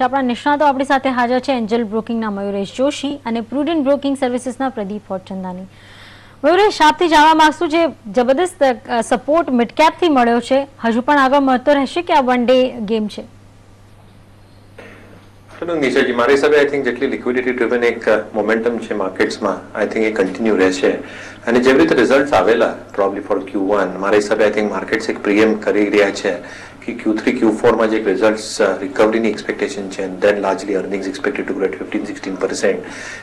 આપણા નિષ્ણાતો આપણી સાથે હાજર છે એન્જલ બ્રોકિંગના મયુરેશ જોશી અને પ્રુડન્ટ બ્રોકિંગ સર્વિસીસના પ્રદીપ હોટચંદાની. મયુરેશ, આપથી જાણવા માંગશું, જે જબરદસ્ત સપોર્ટ મિડકેપથી મળ્યો છે, હજુ પણ આગળ મળતો રહેશે કે આ વન ડે ગેમ છે? નિશાજી, મારા હિસાબે આઈ થિંક જેટલી લિક્વિડિટી ડ્રિવન એક મોમેન્ટમ છે માર્કેટ્સમાં, આઈ થિંક એ કન્ટિન્યુ રહેશે. અને જેવી રીતે રિઝલ્ટ આવેલા પ્રોબ્લી ફોર Q1, મારા હિસાબે આઈ થિંક માર્કેટ્સ એક પ્રીએમ કરી રહ્યા છે કે Q3, Q4 માં જે રિઝલ્ટ્સ રિકવરીની એક્સપેક્ટેશન છે, then largely earnings expected to grow 15-16%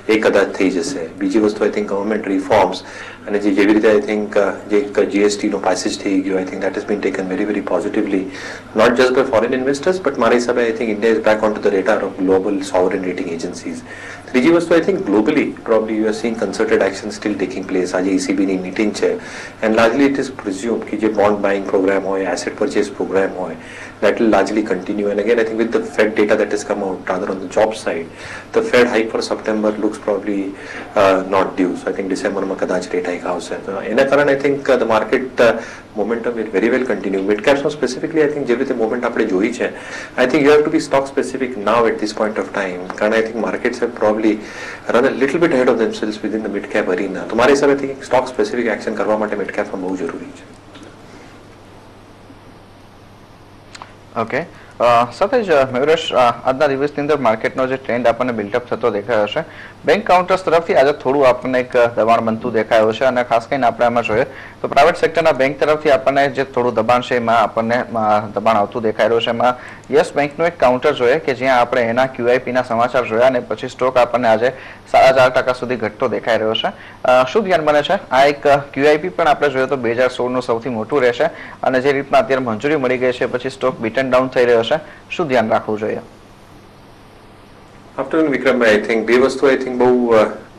એ કદાચ થઈ જશે. બીજી વસ્તુ આઈ થિંક ગવર્મેન્ટ રિફોર્મ્સ અને જેવી રીતે આઈ થિંક જે GST નો પાસેજ થઈ ગયો, I think that has been taken very positively, not just by foreign investors, but મારા હિસાબે I think India is back on to the radar of global sovereign rating agencies. ત્રીજી વસ્તુ I think globally probably you are seeing concerted action still taking place. આજે ECB ની meeting છે and largely it is presumed કે જે bond buying program હોય, asset purchase program હોય, that will largely continue. And again I think with the Fed data that has come out rather on the job side, the Fed hike for September looks probably not due. So I think December માં કદાચ rate hike આવશે. તો એના કારણે I think the market momentum will very well continue. Mid caps માં specifically I think જેવી રીતે movement આપણે જોઈ છે, I think you have to be stock specific now at this point of time. કારણ I think markets have probably run a little bit ahead of themselves within the mid cap arena. તો મારા હિસાબે I think stock specific action કરવા માટે mid cap માં બહુ જરૂરી છે. ઓકે, સાથે જ મયુરેશ, આજના દિવસની અંદર માર્કેટનો જે ટ્રેન્ડ આપણને બિલ્ડઅપ થતો દેખાયો છે, બેંક કાઉન્ટર્સ તરફથી આજે થોડું આપણને એક દબાણ બનતું દેખાયું છે. અને ખાસ કરીને આપણે આમાં જોઈએ તો પ્રાઇવેટ સેક્ટરના બેંક તરફથી આપણને જે થોડું દબાણ છે એમાં આપણને દબાણ આવતું દેખાઈ રહ્યું છે. એમાં યસ બેંકનું એક કાઉન્ટર જોઈએ કે જ્યાં આપણે એના QIPના સમાચાર જોયા અને પછી સ્ટોક આપણને આજે 4.5% સુધી ઘટતો દેખાઈ રહ્યો છે. શું ધ્યાન બને છે? આ એક QIP પણ આપણે જોઈએ તો 2016નું સૌથી મોટું રહેશે અને જે રીતના અત્યારે મંજૂરી મળી ગઈ છે પછી સ્ટોક બીટન ડાઉન થઈ રહ્યો છે, શું ધ્યાન રાખવું જોઈએ? આફ્ટરનૂન વિક્રમભાઈ, આઈ થિંક બે વસ્તુ આઈ થિંક બહુ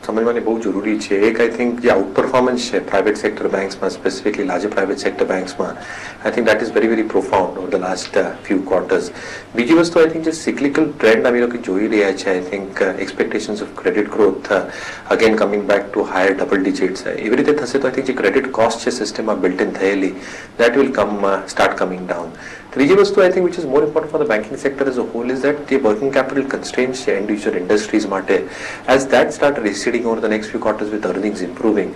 સમજવાની બહુ જરૂરી છે. એક આઈ થિંક જે આઉટ પરફોર્મન્સ છે પ્રાઇવેટ સેક્ટર બેંક્સમાં, સ્પેસિફિકલી લાર્જર પ્રાઇવેટ સેક્ટર બેંક્સમાં, I think that is very profound over the last few quarters. બીજી વસ્તુ આઈ થિંક જે સિક્લિકલ ટ્રેન્ડ અમે લોકો જોઈ રહ્યા છે, I think expectations of credit growth again coming back to higher double digits, એવી રીતે થશે તો આઈ થિંક જે ક્રેડિટ કોસ્ટ છે સિસ્ટમમાં બિલ્ટ ઇન થયેલી, that will start coming down. ત્રીજી વસ્તુ I think which is more important for the banking sector as a whole is that the working capital constraints છે individual industries માટે, as that start receding over the next few quarters with earnings improving,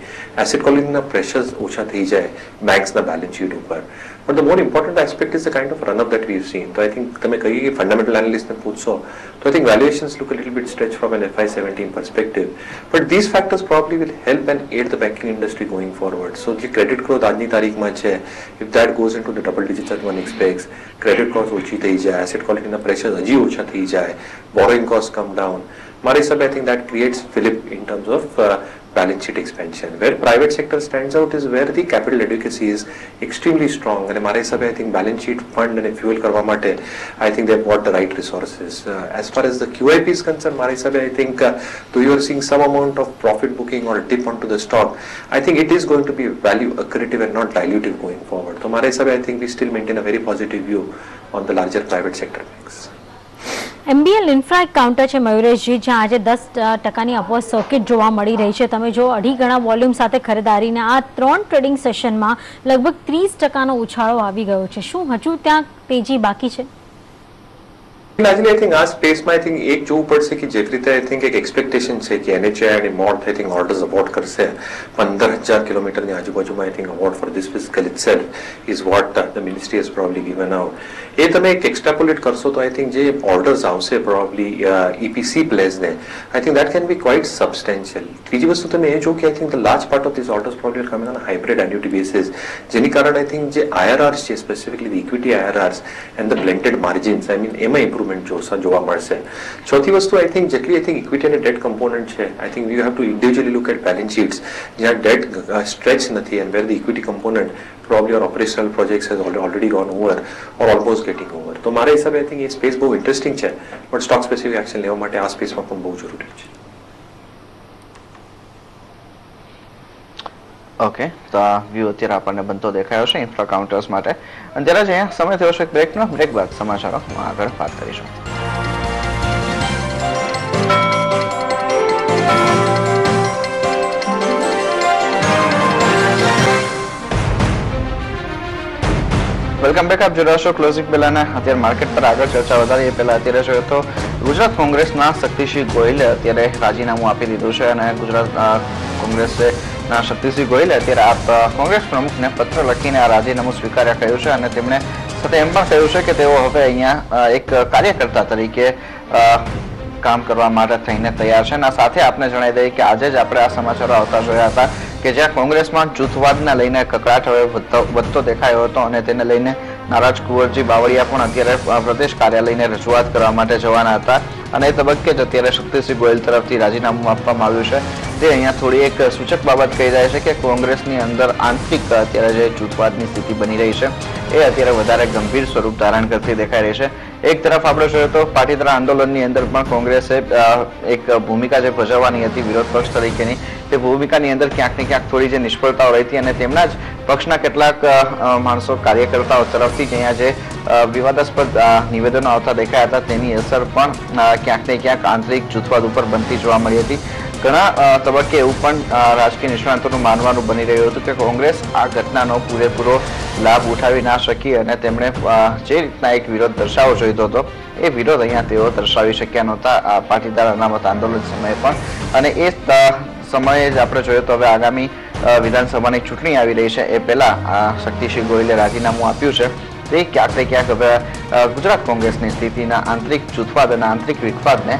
asset quality ના pressures ઓછા થઈ જાય banks ના balance sheet ઉપર. But the more important aspect is the kind of run up that we've seen. So I think તમે કહીએ કે fundamental analyst ને પૂછશો તો I think valuations look a little bit stretched from an FY17 perspective, but these factors probably will help and aid the banking industry going forward. So જે credit growth આજની તારીખમાં છે, if that goes into the double digits as one expects, credit cost ઓછી થઈ જાય, asset quality ના pressures હજી ઓછા થઈ જાય, borrowing costs come down, મારા હિસાબે I think that creates fillip in terms of balance sheet expansion. Where private sector stands out is where the capital adequacy is extremely strong. And મારા હિસાબે I think balance sheet fund and fuel કરવા માટે I think they've got the right resources. As far as the QIP is concerned, મારા હિસાબે I think though you are seeing some amount of profit booking or dip onto the stock, I think it is going to be value accretive and not dilutive going forward. So મારા હિસાબે I think we still maintain a very positive view on the larger private sector banks. MBL infra એક counter છે મયુરેશજી, જ્યાં આજે 10%ની upward circuit જોવા મળી રહી છે. તમે જો 2.5 ગણા વોલ્યુમ સાથે ખરીદારીને આ 3 ટ્રેડિંગ સેશનમાં લગભગ 30%નો ઉછાળો આવી ગયો છે. શું હજુ ત્યાં તેજી બાકી છે? Largely, I think આ સ્પેસમાં I think એક જોવું પડશે કે જેવી રીતે I think એક એક્સપેક્ટેશન છે કે NHAI અને MoRTH I think orders award કરશે 15,000 કિલોમીટરની આજુબાજુમાં. I think award for this fiscal itself is what the ministry has probably given out. એ તમે એક એક્સ્ટ્રાપોલેટ કરશો તો I think જે ઓર્ડર્સ આવશે probably EPC પ્લેસને, I think that can be quite substantial. ત્રીજી વસ્તુ તમે એ જો કે I think the large part of these orders probably are coming on a hybrid annuity basis, જેની કારણે I think જે IRRs છે, specifically the equity IRRs and the blended margins, I mean એમાં ઇમ્પ્રુવમેન્ટ જોવા મળશે. ચોથી વસ્તુ I think જેટલી I think equity અને debt component છે, I think you have to individually look at balance sheets જ્યાં debt stretch નથી and where the equity component probably our operational projects has already gone over or almost getting over. તો મારા હિસાબે I think A space બહુ interesting છે, but stock specific action લેવા માટે આ સ્પેસમાં પણ બહુ જરૂરી છે. ઓકે, તો આ વ્યૂ અત્યારે આપણને બનતો દેખાયો છે ઇન્ફ્રા કાઉન્ટર્સ માટે. અને ત્યારે જ અહીંયા સમય થયો છે બ્રેકનો. બ્રેક બાદ સમાચારો આગળ વાત કરીશું. Welcome back. આપ જોઈ રહ્યા છો ક્લોઝિંગ બેલાના. અત્યારે માર્કેટ પર આગળ ચર્ચા વધારીએ પહેલા અત્યારે જોઈએ તો ગુજરાત કોંગ્રેસના શક્તિસિંહ ગોહિલે અત્યારે રાજીનામું આપી દીધું છે અને ગુજરાત કોંગ્રેસના શક્તિસિંહ ગોહિલે અત્યારે કોંગ્રેસ પ્રમુખને પત્ર લખીને આ રાજીનામું સ્વીકાર્યા કહ્યું છે અને તેમણે સાથે એમ પણ કહ્યું છે કે તેઓ હવે અહીંયા એક કાર્યકર્તા તરીકે કામ કરવા માટે થઈને તૈયાર છે. અને સાથે આપણે જણાવી દઈએ કે આજે જ આપણે આ સમાચારો આવતા જોયા હતા કે જ્યાં કોંગ્રેસમાં જૂથવાદને લઈને કકળાટ હવે વધતો દેખાયો હતો અને તેને લઈને નારાજ કુંવરજી બાવળિયા પણ અત્યારે પ્રદેશ કાર્યાલયને રજૂઆત કરવા માટે જવાના હતા અને એ તબક્કે જ અત્યારે શક્તિસિંહ ગોહિલ તરફથી રાજીનામું આપવામાં આવ્યું છે. તે અહીંયા થોડી એક સૂચક બાબત કહી જાય છે કે કોંગ્રેસની અંદર આંતરિક અત્યારે જે જૂથવાદની સ્થિતિ બની રહી છે એ અત્યારે વધારે ગંભીર સ્વરૂપ ધારણ કરતી દેખાઈ રહી છે. એક તરફ આપણે જોઈએ તો પાટીદાર આંદોલનની અંદર પણ કોંગ્રેસે એક ભૂમિકા જે ભજવવાની હતી વિરોધ પક્ષ તરીકેની તે ભૂમિકાની અંદર ક્યાંક ને ક્યાંક થોડી જે નિષ્ફળતાઓ રહી હતી અને તેમના જ પક્ષના કેટલાક માણસો કાર્યકર્તાઓ તરફથી અહીંયા જે વિવાદાસ્પદ નિવેદનો આવતા દેખાયા હતા તેની અસર પણ ક્યાંક ને ક્યાંક આંતરિક જૂથવાદ ઉપર બનતી જોવા મળી હતી. ઘણા તબક્કે એવું પણ રાજકીય નિષ્ણાતોનું માનવાનું બની રહ્યું હતું કે કોંગ્રેસ આ ઘટનાનો પૂરેપૂરો લાભ ઉઠાવી ના શકી અને તેમણે જે રીતના એક વિરોધ દર્શાવવો જોઈતો હતો એ વિરોધ અહીંયા તેઓ દર્શાવી શક્યા નહોતા પાટીદાર અનામત આંદોલન સમયે પણ. અને એ સમયે જ આપણે જોઈએ તો હવે આગામી વિધાનસભાની ચૂંટણી આવી રહી છે એ પહેલા શક્તિસિંહ ગોહિલે રાજીનામું આપ્યું છે તે ક્યાંક ને ક્યાંક હવે ગુજરાત કોંગ્રેસની સ્થિતિના આંતરિક જૂથવાદ અને આંતરિક વિખવાદને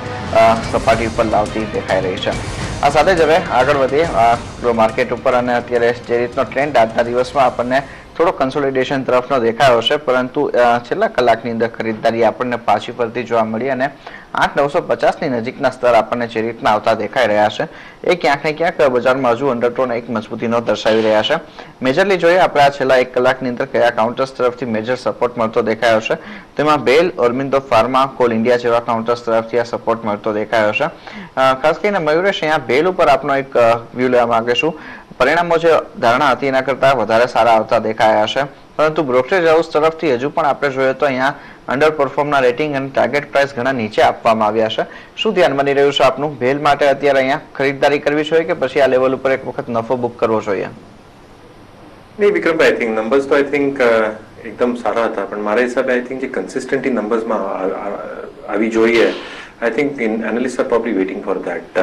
સપાટી ઉપર લાવતી દેખાઈ રહી છે. આ સાથે જ હવે આગળ વધીએ માર્કેટ ઉપર અને અત્યારે જે રીતનો ટ્રેન્ડ આજના દિવસમાં આપણને થોડો કન્સોલિડેશન તરફનો દેખાયો છે પરંતુ છેલ્લા કલાકની અંદર ખરીદદારી આપણને પાછી ફરતી જોવા મળી અને 8,950ની નજીકના સ્તર આપણને જે રીતના આવતા દેખાઈ રહ્યા છે એ ક્યાંક ને ક્યાંક બજારમાં હજુ અંડરટોન એક મજબૂતીનો દર્શાવી રહ્યા છે. મેજરલી જોઈએ આપણે આ છેલ્લા 1 કલાકની અંદર કયા કાઉન્ટર્સ તરફથી મેજર સપોર્ટ મળતો દેખાયો છે તેમાં બેલ, ઓર્બિંદો ફાર્મા, કોલ ઇન્ડિયા જેવા કાઉન્ટર્સ તરફથી આ સપોર્ટ મળતો દેખાયો છે. ખાસ કરીને મયુરેશ અહીંયા બેલ ઉપર આપનો એક વ્યૂ લેવા માંગીશું. પરિણામો જે ધારણા હતી એના કરતા વધારે સારા આવતા દેખાયા છે પરંતુ બ્રોકરેજ હાઉસ તરફથી હજુ પણ આપણે જોઈએ તો અહીંયા અંડર પરફોર્મના રેટિંગ અને ટાર્ગેટ પ્રાઇસ ઘણા નીચે આપવામાં આવ્યા છે. શું ધ્યાન બની રહ્યું છે આપનું? બેલ માટે અત્યારે અહીંયા ખરીદદારી કરવી જોઈએ કે પછી આ લેવલ ઉપર એક વખત નફો બુક કરવો જોઈએ? નહીં વિક્રમભાઈ, આઈ થિંક નંબર્સ તો આઈ થિંક એકદમ સારા હતા પણ મારા હિસાબે આઈ થિંક જે કન્સિસ્ટન્ટી નંબર્સમાં આવી જોઈએ I think analysts are probably waiting for that.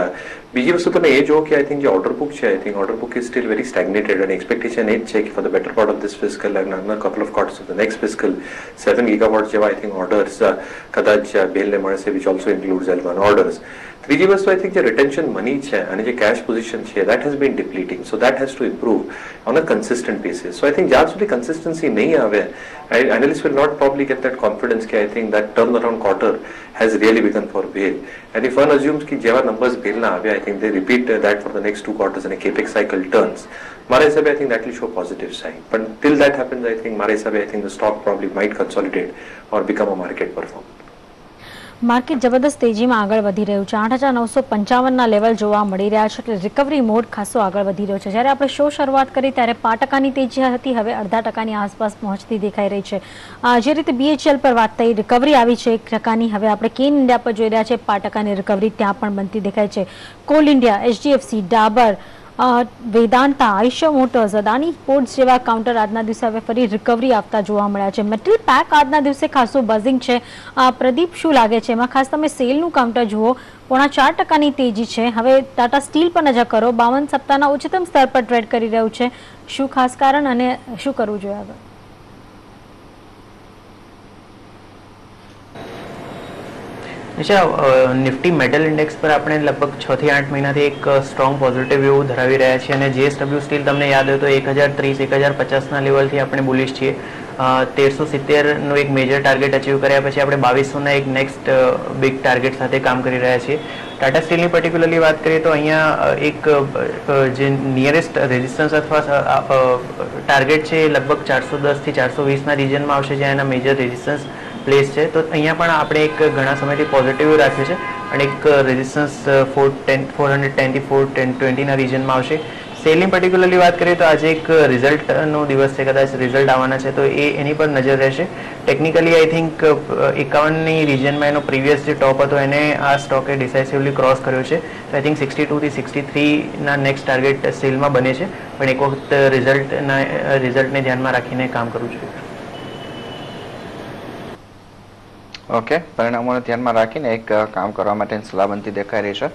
બીજી વસ્તુ તમે એ જો કે આઈ થિંક જે ઓર્ડર બુક છે I think order book is still very stagnated અને એક્સપેક્ટેશન એ જ છે કે for the better part of this fiscal and another couple of quarters of the next fiscal 7 gigawatt જેવા આઈ થિંક ઓર્ડર્સ કદાચ બેલને મળશે which also includes L1 orders. ત્રીજી વસ્તુ આઈ થિંક જે રિટેન્શન મની છે અને જે કેશ પોઝિશન છે that has been depleting, so that has to improve on a consistent basis. So I think જ્યાં સુધી consistency નહીં આવે analysts will not probably get that confidence કે I think that turnaround quarter has really begun for BHEL. And if one assumes कि जेवा numbers BHEL ना आवे, I think they repeat that for the next 2 quarters and a capex cycle turns. मारे हिसाबे I think that will show positive sign. But till that happens, I think मारे हिसाबे I think the stock probably might consolidate or become a market performer. Market જબરદસ્ત તેજીમાં આગળ વધી રહ્યું છે. 8,955ના level જોવા મળી રહ્યા છે એટલે રિકવરી મોડ ખાસો આગળ વધી રહ્યો છે. જ્યારે આપણે શો શરૂઆત કરી ત્યારે 5%ની તેજી હતી, હવે 0.5%ની આસપાસ પહોંચતી દેખાઈ રહી છે. જે રીતે BHEL પર વાત થઈ, રિકવરી આવી છે 1%ની. હવે આપણે કેન ઇન્ડિયા પર જોઈ રહ્યા છે 5%ની રિકવરી ત્યાં પણ બનતી દેખાય છે. Call India, HDFC, Dabur, Vedanta, આયુષ્ય મોટર્સ, અદાણી પોર્ટ્સ જેવા કાઉન્ટર આજના દિવસે હવે ફરી રિકવરી આપતા જોવા મળ્યા છે. મેટલ પેક આજના દિવસે ખાસું બઝિંગ છે. પ્રદીપ, શું લાગે છે એમાં? ખાસ તમે સેલનું કાઉન્ટર જુઓ, 4.5%ની તેજી છે. હવે ટાટા સ્ટીલ પર નજર કરો, 52 સપ્તાહના ઉચ્ચતમ સ્તર પર ટ્રેડ કરી રહ્યું છે. શું ખાસ કારણ અને શું કરવું જોઈએ આગળ? નિફ્ટી મેટલ ઇન્ડેક્સ પર આપણે લગભગ 6 થી 8 મહિનાથી એક સ્ટ્રોંગ પોઝિટિવ વ્યૂ ધરાવી રહ્યા છીએ અને JSW સ્ટીલ તમને યાદ હોય તો 1030 1050ના લેવલથી આપણે બુલિશ છીએ. 1370નો એક મેજર ટાર્ગેટ અચીવ કર્યા પછી આપણે 2200ના એક નેક્સ્ટ બિગ ટાર્ગેટ સાથે કામ કરી રહ્યા છીએ. ટાટા સ્ટીલની પર્ટિક્યુલરલી વાત કરીએ તો અહીંયા એક જે નિયરેસ્ટ રેઝિસ્ટન્સ અથવા ટાર્ગેટ છે એ લગભગ 410 થી 420ના રિજનમાં આવશે જ્યાં એના મેજર રેઝિસ્ટન્સ પ્લેસ છે. તો અહીંયા પણ આપણે એક ઘણા સમયથી પોઝિટિવ રાખ્યું છે અને એક રેઝિસ્ટન્સ 410 થી 420ના રિજનમાં આવશે. સેલની પર્ટિક્યુલરલી વાત કરીએ તો આજે એક રિઝલ્ટનો દિવસ છે, કદાચ રિઝલ્ટ આવવાના છે તો એની પર નજર રહેશે. ટેકનિકલી આઈ થિંક 51ની રિજનમાં એનો પ્રીવિયસ જે ટોપ હતો એને આ સ્ટોકે ડિસાઇસિવલી ક્રોસ કર્યો છે. તો આઈ થિંક 62 થી 63ના નેક્સ્ટ ટાર્ગેટ સેલમાં બને છે પણ એક વખત રિઝલ્ટને ધ્યાનમાં રાખીને કામ કરવું જોઈએ. ઓકે, પરિણામોને ધ્યાનમાં રાખીને એક કામ કરવા માટેની સલાહ બનતી દેખાઈ રહી છે.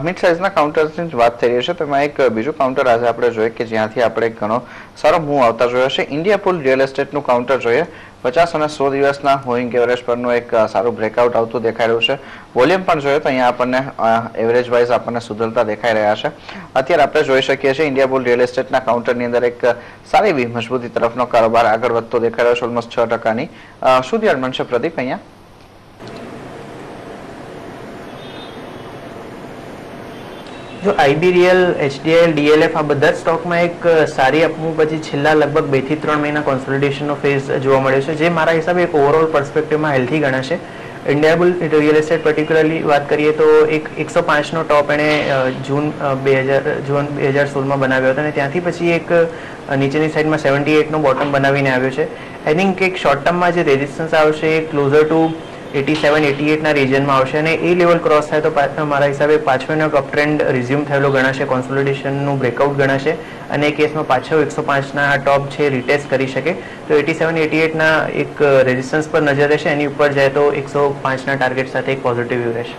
મિડ સાઇઝના કાઉન્ટર્સની જ વાત થઈ રહી છે, તેમાં એક બીજું કાઉન્ટર આજે આપણે જોઈએ કે જ્યાંથી આપણે ઘણો સારો મૂવ આવતા જોયો છે. ઇન્ડિયાબુલ રિયલ એસ્ટેટનું કાઉન્ટર જોઈએ. 50 અને 100 દિવસના મૂવિંગ એવરેજ પરનું એક સારું બ્રેકઆઉટ આવતું દેખાઈ રહ્યું છે. વોલ્યુમ પણ જોઈએ તો અહીંયા આપણને એવરેજ વાઇઝ આપણને સુધરતા દેખાઈ રહ્યા છે. અત્યારે આપણે જોઈ શકીએ છીએ ઇન્ડિયાબુલ રિયલ એસ્ટેટના કાઉન્ટરની અંદર એક સારી એવી મજબૂતી તરફનો કારોબાર આગળ વધતો દેખાઈ રહ્યો છે, ઓલમોસ્ટ 6%ની. શું ધ્યાન બનશે પ્રદીપ અહીંયા? જો IBREL, HDIL, DLF આ બધા જ સ્ટોકમાં એક સારી અપમૂવ પછી છેલ્લા લગભગ 2 થી 3 મહિના કોન્સોલિડેશનનો ફેઝ જોવા મળ્યો છે, જે મારા હિસાબે એક ઓવરઓલ પર્સપેક્ટિવમાં હેલ્થી ગણાશે. ઇન્ડિયાબુલ રિયલ એસ્ટેટ પર્ટિક્યુલરલી વાત કરીએ તો એક 105નો ટોપ એણે જૂન 2016માં બનાવ્યો હતો અને ત્યાંથી પછી એક નીચેની સાઈડમાં 78નો બોટમ બનાવીને આવ્યો છે. આઈ થિંક એક શોર્ટ ટર્મમાં જે રેઝિસ્ટન્સ આવશે એ ક્લોઝર ટુ 87-88ના રિજનમાં આવશે અને એ લેવલ ક્રોસ થાય તો મારા હિસાબે પાછો એનો અપ ટ્રેન્ડ રિઝ્યુમ થયેલો ગણાશે, કોન્સોલિડેશનનું બ્રેકઆઉટ ગણાશે અને એ કેસમાં પાછો 105ના ટોપ છે રિટેસ્ટ કરી શકે. તો 87-88ના એક રેઝિસ્ટન્સ પર નજર રહેશે, એની ઉપર જાય તો 105ના ટાર્ગેટ સાથે એક પોઝિટિવ વ્યૂ રહેશે.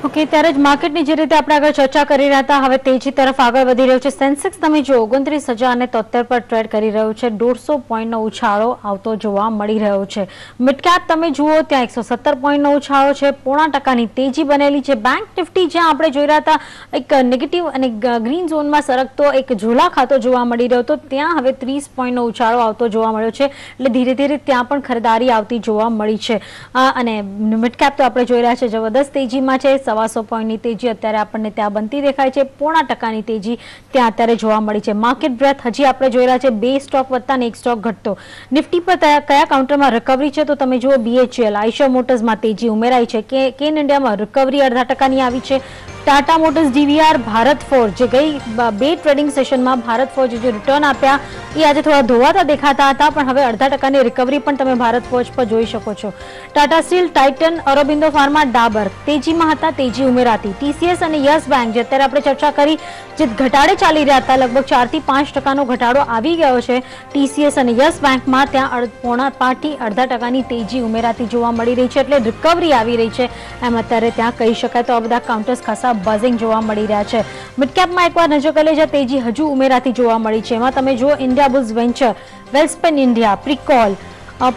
ઓકે, ત્યારે જ માર્કેટની જે રીતે આપણે આગળ ચર્ચા કરી રહ્યા હતા, હવે તેજી તરફ આગળ વધી રહ્યું છે. સેન્સેક્સ તમે જો 29,073 પર ટ્રેડ કરી રહ્યું છે, 150 પોઈન્ટનો ઉછાળો આવતો જોવા મળી રહ્યો છે. મિડકેપ તમે જુઓ ત્યાં 117 પોઈન્ટનો ઉછાળો છે, 0.5%ની તેજી બનેલી છે. બેંક નિફ્ટી જ્યાં આપણે જોઈ રહ્યા હતા એક નેગેટિવ અને ગ્રીન ઝોનમાં સરકતો એક ઝોલા ખાતો જોવા મળી રહ્યો હતો, ત્યાં હવે 30 પોઈન્ટનો ઉછાળો આવતો જોવા મળ્યો છે. એટલે ધીરે ધીરે ત્યાં પણ ખરીદારી આવતી જોવા મળી છે. અને મિડકેપ તો આપણે જોઈ રહ્યા છે જબરદસ્ત તેજીમાં છે, 125 પોઈન્ટની તેજી અત્યારે આપણને ત્યાં બનતી દેખાય છે, 0.5%ની તેજી ત્યાં અત્યારે જોવા મળી છે. માર્કેટ બ્રેથ હજી આપણે જોઈ રહ્યા છે 2 સ્ટોક વધતા અને 1 સ્ટોક ઘટતો. નિફ્ટી પર કયા કાઉન્ટરમાં રિકવરી છે તો તમે જુઓ BHEL, આઈશર મોટર્સમાં તેજી ઉમેરાઈ છે, કેન ઇન્ડિયામાં રિકવરી 0.5%ની આવી છે. Tata motors, DVR, Bharat forge જે ગઈ 2 ટ્રેડિંગ સેશનમાં ભારત ફોર્જ જે રિટર્ન આપ્યા એ આજે થોડા ધોવાતા દેખાતા હતા, પણ હવે 0.5%ની રિકવરી પણ તમે ભારત ફોર્જ પર જોઈ શકો છો. Tata Steel, Titan, Aurobindo Pharma, Dabur તેજીમાં હતા, તેજી ઉમેરાતી. TCS અને યસ બેંક જે અત્યારે આપણે ચર્ચા કરી જે ઘટાડે ચાલી રહ્યા હતા, લગભગ 4 થી 5%નો ઘટાડો આવી ગયો છે TCS અને યસ બેંકમાં, ત્યાં 0.5 થી 0.5%ની તેજી ઉમેરાતી જોવા મળી રહી છે, એટલે રિકવરી આવી રહી છે એમ અત્યારે ત્યાં કહી શકાય. તો આ બધા કાઉન્ટર્સ ખાસા બઝિંગ જોવા મળી રહ્યા છે. મિડકેપમાં એકવાર નજર કરી લેજો, તેજી હજુ ઉમેરાતી જોવા મળી છે. એમાં તમે જુઓ Indiabulls venture, Welspun India, Pricol,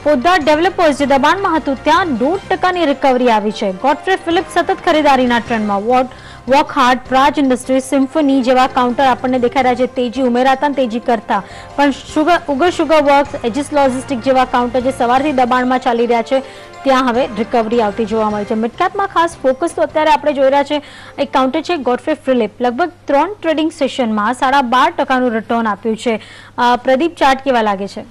Poddar developers જે દબાણમાં હતું ત્યાં 0.5%ની રિકવરી આવી છે. ગોડફ્રે ફિલિપ્સ સતત ખરીદારીના ટ્રેન્ડમાં, વોકહાર્ડ, પ્રાજ ઇન્ડસ્ટ્રીઝ, સિમ્ફની જેવા કાઉન્ટર આપણને દેખાઈ રહ્યા છે તેજી ઉમેરાતા તેજી કરતા, પણ ઉગર સુગર વર્ક્સ, એજિસ લોજિસ્ટિક જેવા કાઉન્ટર જે સવારથી દબાણમાં ચાલી રહ્યા છે ત્યાં હવે રિકવરી આવતી જોવા મળી છે. મિડકેપમાં ખાસ ફોકસ તો અત્યારે આપણે જોઈ રહ્યા છે એક કાઉન્ટર છે ગોડફ્રે ફિલિપ, લગભગ 3 ટ્રેડિંગ સેશનમાં 12.5%નું રિટર્ન આપ્યું છે. પ્રદીપ, ચાર્ટ કેવા લાગે છે?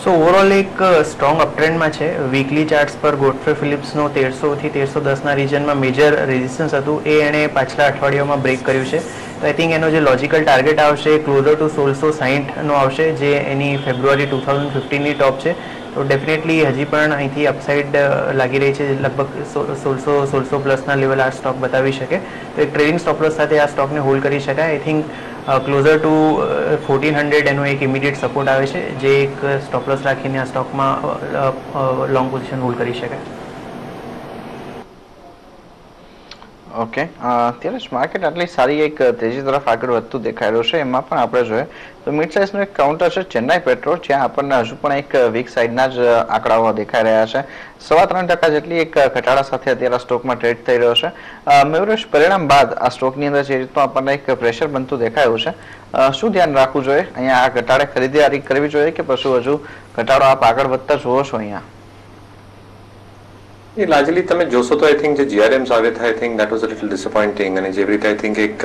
સો ઓવરઓલ એક સ્ટ્રોંગ અપટ્રેન્ડમાં છે. વીકલી ચાર્ટ્સ પર ગોડફ્રે ફિલિપ્સનો 1300 થી 1310ના રિજનમાં મેજર રેઝિસ્ટન્સ હતું એ એણે પાછલા અઠવાડિયામાં બ્રેક કર્યું છે. તો આઈ થિંક એનો જે લોજિકલ ટાર્ગેટ આવશે ક્લોઝર ટુ 1660નો આવશે, જે એની ફેબ્રુઆરી 2015ની ટોપ છે. તો ડેફિનેટલી હજી પણ અહીંથી અપસાઇડ લાગી રહી છે, લગભગ 1600 પ્લસના લેવલ આ સ્ટોક બતાવી શકે. તો એક ટ્રેડિંગ સ્ટોપલોસ સાથે આ સ્ટોકને હોલ્ડ કરી શકાય. આઈ થિંક ક્લોઝર ટુ 1400 એનો એક ઇમિડિયેટ સપોર્ટ આવે છે, જે એક સ્ટોપલોસ રાખીને આ સ્ટોકમાં લોંગ પોઝિશન હોલ્ડ કરી શકાય. ઓકે, અત્યારે જ માર્કેટ આટલી સારી એક તેજી તરફ આગળ વધતું દેખાઈ રહ્યું છે. એમાં પણ આપણે જોઈએ તો મિડ સાઇઝનું એક કાઉન્ટર છે ચેન્નાઈ પેટ્રો, જ્યાં આપણને હજુ પણ એક વીક સાઇડના જ આંકડાઓ દેખાઈ રહ્યા છે. 3.25% જેટલી એક ઘટાડા સાથે અત્યારે સ્ટોકમાં ટ્રેડ થઈ રહ્યો છે. મેવરેજ પરિણામ બાદ આ સ્ટોકની અંદર જે રીતનું આપણને એક પ્રેશર બનતું દેખાયું છે, શું ધ્યાન રાખવું જોઈએ? અહીંયા આ ઘટાડે ખરીદારી કરવી જોઈએ કે પછી હજુ ઘટાડો આપ આગળ વધતા જોવો છો અહીંયા? Largely તમે જોશો તો I think જે GRMs આવે I think that was a little disappointing, અને જેવી રીતે I think એક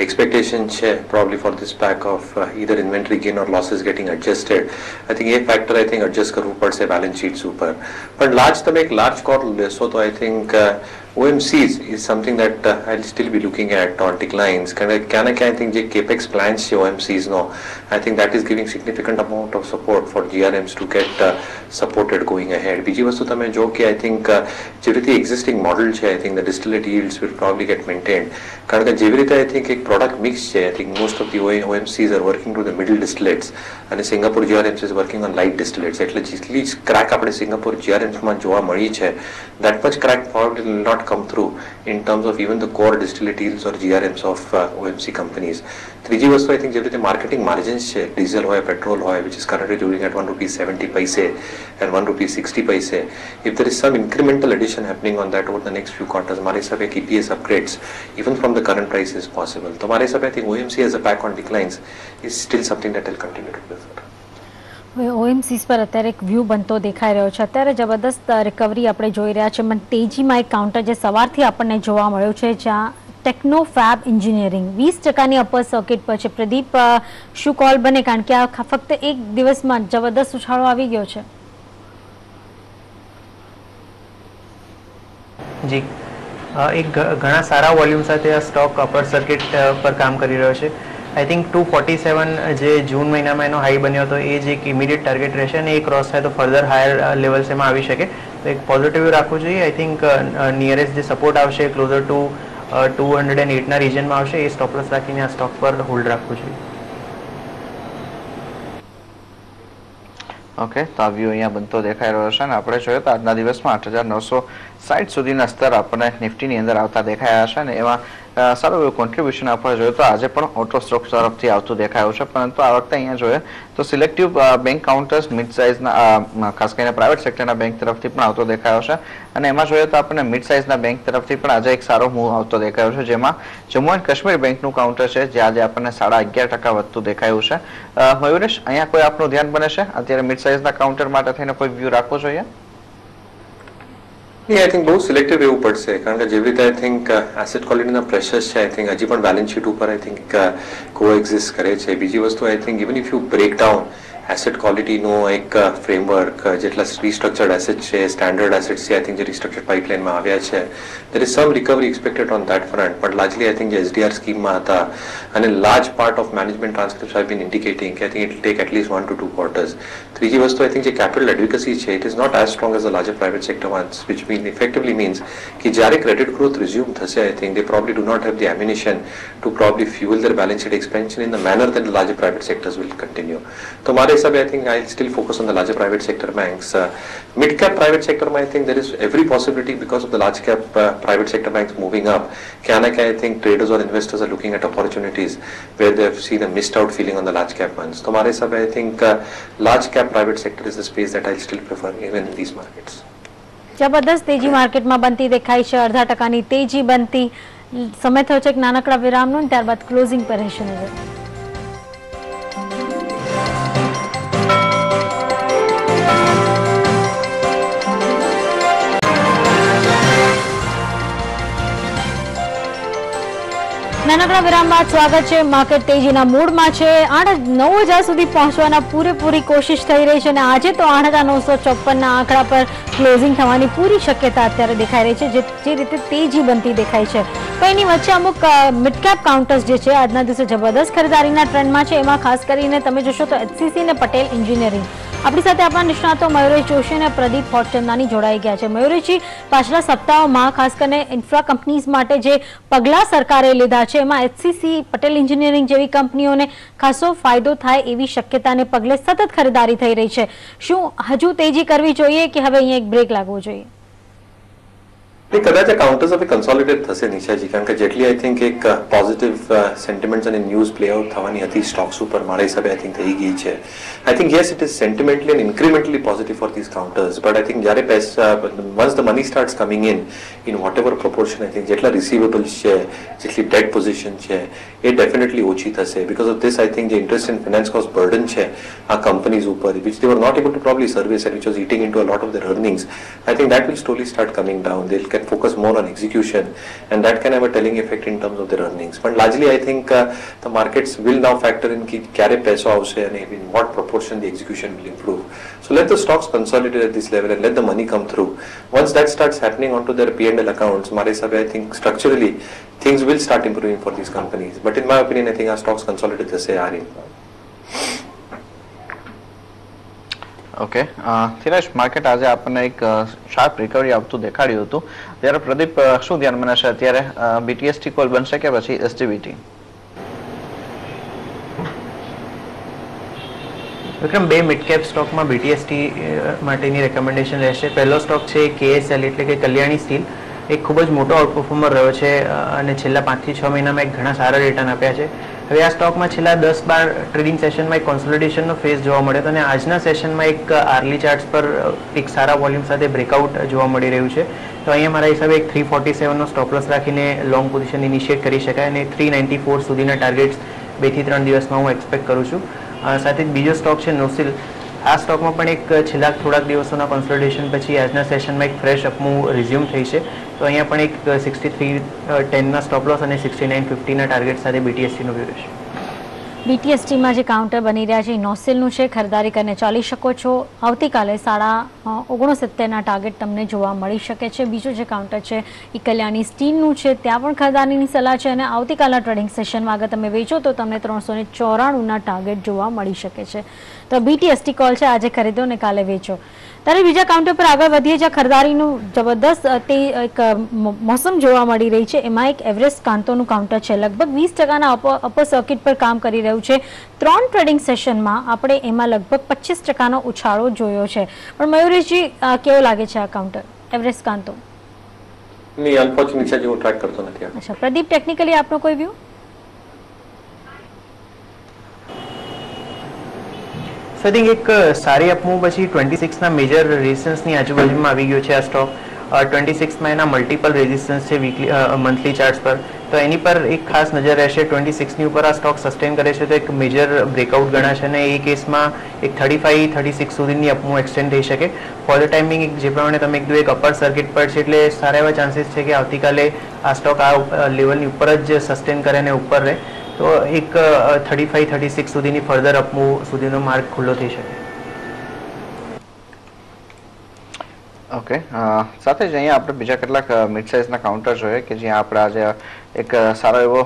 expectation છે probably for this pack of either inventory gain or losses getting adjusted. I think A factor I think adjust કરવું પડશે balance sheets ઉપર. પણ તમે એક large call લેશો તો I think OMCs is something that I'll still be looking at on declines. I think the capex plans છે OMCs no, I think that is giving significant amount of support for GRMs to get supported going ahead. બીજી વસ્તુ તમે જો કે I think જે રીતે existing model છે, I think the distillate yields will probably get maintained. કારણ કે જેવી રીતે I think એક product mix છે, I think most of the OMCs are working to the middle distillates અને Singapore GRMs is working on light distillates. એટલે જેટલી crack આપણે સિંગાપોર GRMs માં જોવા મળી છે, that much crack probably will not come through in terms of even the core distillate yields or GRMs of OMC companies. ત્રીજી વસ્તુ I think જે રીતે માર્કેટિંગ માર્જિન્સ છે, ડીઝલ હોય, પેટ્રોલ હોય, which is currently doing at ₹1.70 and ₹1.60, if there is some incremental addition happening on that over the next few quarters, મારા હિસાબે EPS upgrades even from the current price is possible. તો મારા હિસાબે I think OMC as a pack on declines is still something that will continue to prefer. OMCs પર અત્યારે એક view બનતો દેખાઈ રહ્યો છે. અત્યારે જબરદસ્ત રિકવરી આપણે જોઈ રહ્યા છે. મને તેજીમાં એક કાઉન્ટર જે સવારથી આપણને જોવા મળ્યું છે, જ્યાં techno fab engineering 20% upper circuit પર છે. પ્રદીપ, શું કોલ બને? કારણ કે આ ફક્ત એક દિવસમાં જબરદસ્ત ઉછાળો આવી ગયો છે. જી, એક ઘણા સારા વોલ્યુમ સાથે આ સ્ટોક અપર સર્કિટ પર કામ કરી રહ્યો છે. આઈ થિંક 247 જે જૂન મહિનામાં એનો હાઈ બન્યો હતો, એ જ એક ઇમિડિયેટ ટાર્ગેટ રહેશે અને એ ક્રોસ થાય તો ફર્ધર હાયર લેવલ્સ એમાં આવી શકે. તો એક પોઝિટિવ રાખવું જોઈએ. આઈ થિંક નિયરેસ્ટ જે સપોર્ટ આવશે ક્લોઝર ટુ 208ના રિજનમાં આવશે. એ સ્ટોપ લોસ રાખીને આ સ્ટોક પર હોલ્ડ રાખવું જોઈએ. ઓકે, તો આ વ્યૂ અહીંયા બનતો દેખાઈ રહ્યો છે અને આપણે જોઈએ તો આજના દિવસમાં 8,960 સુધીના સ્તર આપણને નિફ્ટીની અંદર આવતા દેખાયા છે અને એમાં સારું એવું કોન્ટ્રીબ્યુશન આપવા જોઈએ તો આજે પણ ઓટો સ્ટોક તરફથી આવતું દેખાયું છે. પરંતુ આ વખતે અહીંયા જોઈએ તો સિલેક્ટિવ બેંક કાઉન્ટર્સ મિડ સાઇઝના ખાસ કરીને પ્રાઇવેટ સેક્ટરના બેંક તરફથી પણ આવતો દેખાયો છે અને એમાં જોઈએ તો આપણને મિડ સાઇઝના બેંક તરફથી પણ આજે એક સારો મૂવ આવતો દેખાયો છે, જેમાં જમ્મુ એન્ડ કાશ્મીર બેંકનું કાઉન્ટર છે જે આજે આપણને 11.5% વધતું દેખાયું છે. મયુરેશ, અહીંયા કોઈ આપનું ધ્યાન બને છે અત્યારે મિડ સાઇઝના કાઉન્ટર માટે થઈને કોઈ વ્યૂ રાખવો જોઈએ? Yeah, I think બહુ સિલેક્ટિવ રહેવું પડશે કારણ કે જેવી રીતે I think એસેટ ક્વોલિટીના પ્રેશર્સ છે I think હજી પણ બેલેન્સ શીટ ઉપર I think કોએક્ઝિસ્ટ કરે છે. બીજી વસ્તુ I think even if you break down asset ક્વોલિટીનો એક ફ્રેમવર્ક, જેટલા રીસ્ટ્રક્ચર્ડ એસેટ છે, સ્ટેન્ડર્ડ એસેટ્સ છે I think જે રીસ્ટ્રક્ચર્ડ પાઇપલાઇનમાં આવ્યા છે, there is some recovery expected on that front, but largely I think જે SDR સ્કીમમાં હતા અને large part of management transcripts have been indicating કે I think it will take at least 1 to 2 quarters. ત્રીજી વસ્તુ I think જે capital adequacy છે, it is not as strong as the larger private sector ones, which effectively means કે જ્યારે credit growth resume થશે I think they probably do not have the ammunition to probably fuel their balance sheet expansion in the manner that the larger private sectors will continue. તો મારે I think I'll still focus on the larger private sector banks. Mid-cap private sector, I think there is every possibility because of the large cap private sector banks moving up. I think traders or investors are looking at opportunities where they have seen a missed out feeling on the large cap ones. So I think large cap private sector is the space that I'll still prefer even in these markets. જબરદસ્ત તેજી માર્કેટમાં બનતી દેખાય છે. 0.5% તેજી બનતી. સમય થયો છે એક નાનકડા વિરામનો, ત્યારબાદ ક્લોઝિંગ પર રહેશે નજર. નાનકડા વિરામ બાદ સ્વાગત છે. માર્કેટ તેજીના મૂડમાં છે. 9,000 સુધી પહોંચવાના પૂરેપૂરી કોશિશ થઈ રહી છે અને આજે તો 8,954ના આંકડા પર ક્લોઝિંગ થવાની પૂરી શક્યતા અત્યારે દેખાઈ રહી છે, જે રીતે તેજી બનતી દેખાય છે. પણ એની વચ્ચે અમુક મિડકેપ કાઉન્ટર્સ જે છે આજના દિવસે જબરદસ્ત ખરીદારીના ટ્રેન્ડમાં છે. એમાં ખાસ કરીને તમે જોશો તો HCC અને પટેલ એન્જિનિયરિંગ. આપણી સાથે આપણા નિષ્ણાતો મયુરેશ જોશી અને પ્રદીપ ફોર્ટચંદાની જોડાઈ ગયા છે. મયુરેશજી, પાછલા સપ્તાહોમાં ખાસ કરીને ઇન્ફ્રા કંપનીઝ માટે જે પગલાં સરકારે લીધા છે એમાં HCC, પટેલ એન્જિનિયરિંગ જેવી કંપનીઓને ખાસો ફાયદો થાય એવી શક્યતાને પગલે સતત ખરીદારી થઈ રહી છે. શું હજુ તેજી કરવી જોઈએ કે હવે અહીંયા એક બ્રેક લાગવો જોઈએ? કદાચ આ કાઉન્ટર્સ હવે કન્સોલિડેટ થશે નિશાજી, કારણ કે જેટલી આઈ થિંક એક પોઝિટિવ સેન્ટિમેન્ટ્સ અને ન્યૂઝ પ્લે આઉટ થવાની હતી સ્ટોક્સ ઉપર, મારા હિસાબે આઈ થિંક થઈ ગઈ છે. I think yes it is sentimentally and incrementally positive for this counters, but I think જ્યારે once the money starts coming in whatever proportion, I think જેટલા રિસીવેબલ્સ છે, જેટલી ડેટ પોઝિશન છે, એ definitely ઓછી થશે. Because of this I think જે interest and finance cost burden છે આ કંપનીઝ ઉપર, which they were not able to probably service and which was eating into a lot of their earnings, I think that will slowly start coming down. They can focus more on execution, and that can have a telling effect in terms of their earnings. But largely, I think the markets will now factor in कि क्या पैसा आवश्यक है and in what proportion the execution will improve. So let the stocks consolidate at this level and let the money come through. Once that starts happening onto their P&L accounts, हमारे हिसाब से I think structurally things will start improving for these companies. But in my opinion, I think our stocks consolidate जैसे आ रही हैं. Okay ધીરજ, market આજે આપણને એક sharp recovery આવતું દેખાડ્યું હતું, ત્યારે પ્રદીપ શું ધ્યાનમાં છે અત્યારે? BTST કોલ બનશે કે પછી SGBT? વિક્રમ, બે મિડ કેપ સ્ટોકમાં BTST માટેની રેકમેન્ડેશન રહેશે. પહેલો સ્ટોક છે KSL એટલે કે કલ્યાણી સ્ટીલ. એક ખૂબ જ મોટો આઉટપરફોર્મર રહ્યો છે અને છેલ્લા 5 થી 6 મહિનામાં એક ઘણા સારા રિટર્ન આપ્યા છે. હવે આ સ્ટોકમાં છેલ્લા 10-12 ટ્રેડિંગ સેશનમાં એક કોન્સોલિડેશનનો ફેઝ જોવા મળ્યો હતો અને આજના સેશનમાં એક આર્લી ચાર્ટ્સ પર એક સારા વોલ્યુમ સાથે બ્રેકઆઉટ જોવા મળી રહ્યું છે. તો અહીંયા મારા હિસાબે એક 347નો સ્ટોપ લોસ રાખીને લોંગ પોઝિશન ઇનિશિએટ કરી શકાય અને 394 સુધીના ટાર્ગેટ્સ 2 થી 3 દિવસમાં હું એક્સપેક્ટ કરું છું. સાથે જ બીજો સ્ટોક છે નોસિલ. આ સ્ટોકમાં પણ એક છેલ્લા થોડાક દિવસોના કોન્સોલિડેશન પછી આજના સેશનમાં એક ફ્રેશ અપમૂવ રિઝ્યુમ થઈ છે. તો અહીંયા પણ એક 63.10ના સ્ટોપ લોસ અને 69.50ના ટાર્ગેટ સાથે BTSTનો વ્યૂ રહેશે. BTSTમાં જે કાઉન્ટર બની રહ્યા છે એ નોસિલનું છે, ખરીદારી કરીને ચાલી શકો છો. આવતીકાલે 69.5ના ટાર્ગેટ તમને જોવા મળી શકે છે. બીજું જે કાઉન્ટર છે એ કલ્યાણી સ્ટીલનું છે, ત્યાં પણ ખરીદારીની સલાહ છે અને આવતીકાલના ટ્રેડિંગ સેશનમાં આગળ તમે વેચો તો તમને 394ના ટાર્ગેટ જોવા મળી શકે છે. તો BTST કોલ છે, આજે ખરીદો ને કાલે વેચો. ત્યારે બીજા કાઉન્ટર પર આગળ વધીએ, જ્યાં ખરીદારીનું જબરદસ્ત તે એક મોસમ જોવા મળી રહી છે. એમાં એક એવરેસ્ટ કાંતોનું કાઉન્ટર છે, લગભગ 20%ના અપર સર્કિટ પર કામ કરી રહ્યું છે. 3 ટ્રેડિંગ સેશનમાં આપણે એમાં લગભગ 25%નો ઉછાળો જોયો છે. પણ મયુરેશજી, કેવો લાગે છે આ કાઉન્ટર એવરેસ્ટ કાંતો? નહીં, અનફોર્ચ્યુનેટલી હું ટ્રેક કરતો નથી. અચ્છા પ્રદીપ, ટેકનિકલી આપનો કોઈ વ્યૂ? સો આઈ થિંક એક સારી અપમૂવ પછી 26ના મેજર રેઝિસ્ટન્સની આજુબાજુમાં આવી ગયો છે આ સ્ટોક. 26માં એના મલ્ટિપલ રેઝિસ્ટન્સ છે વીકલી મંથલી ચાર્ટ્સ પર, તો એની પર એક ખાસ નજર રહેશે. 26ની ઉપર આ સ્ટોક સસ્ટેન કરે છે તો એક મેજર બ્રેકઆઉટ ગણાશે અને એ કેસમાં એક 35-36 સુધીની અપમૂવ એક્સટેન્ડ થઈ શકે. ફોર ધ ટાઈમિંગ જે પ્રમાણે તમે કીધું એક અપર સર્કિટ પર છે એટલે સારા એવા ચાન્સીસ છે કે આવતીકાલે આ સ્ટોક આ લેવલની ઉપર જ સસ્ટેન કરે અને ઉપર રહે. તો એક 35-36 સુધીની ફર્ધર અપમૂવ સુધીનો માર્ગ ખુલ્લો થઈ શકે. ઓકે, સાથે જ અહીંયા આપણે બીજા કેટલાક મિડ સાઇઝના કાઉન્ટર જોઈએ કે જ્યાં આપણે આજે એક સારો એવો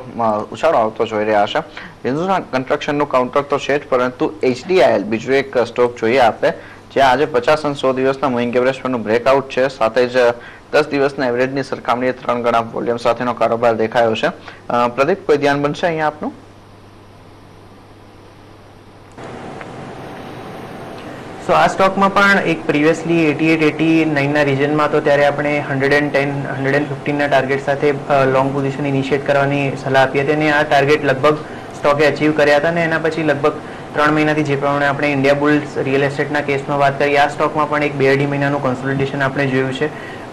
ઉછાળો આવતો જોઈ રહ્યા છે. હિન્દુસ્તાન કન્સ્ટ્રક્શનનું કાઉન્ટર તો છે જ, પરંતુ HDIL બીજું એક સ્ટોક જોઈએ આપણે, જ્યાં આજે 50 અને 100 દિવસના મૂવિંગ એવરેજ પરનું બ્રેકઆઉટ છે. સાથે જ 10 દિવસના એવરેજની સરખામણીએ 3 ગણા વોલ્યુમ સાથેનો કારોબાર દેખાયો છે. પ્રદીપ, કોઈ ધ્યાન બનશે અહીંયા આપનું? સો આ સ્ટોકમાં પણ એક પ્રીવિયસલી 88-89ના રિજનમાં તો ત્યારે આપણે 110-115ના ટાર્ગેટ સાથે લોંગ પોઝિશન ઇનિશિએટ કરવાની સલાહ આપી હતી અને આ ટાર્ગેટ લગભગ સ્ટોકે અચીવ કર્યા હતા અને એના પછી લગભગ 3 મહિનાથી જે પ્રમાણે આપણે ઇન્ડિયા બુલ્સ રિયલ એસ્ટેટના કેસમાં વાત કરી, આ સ્ટોકમાં પણ એક 2-2.5 મહિનાનું કોન્સોલિડેશન આપણે જોયું છે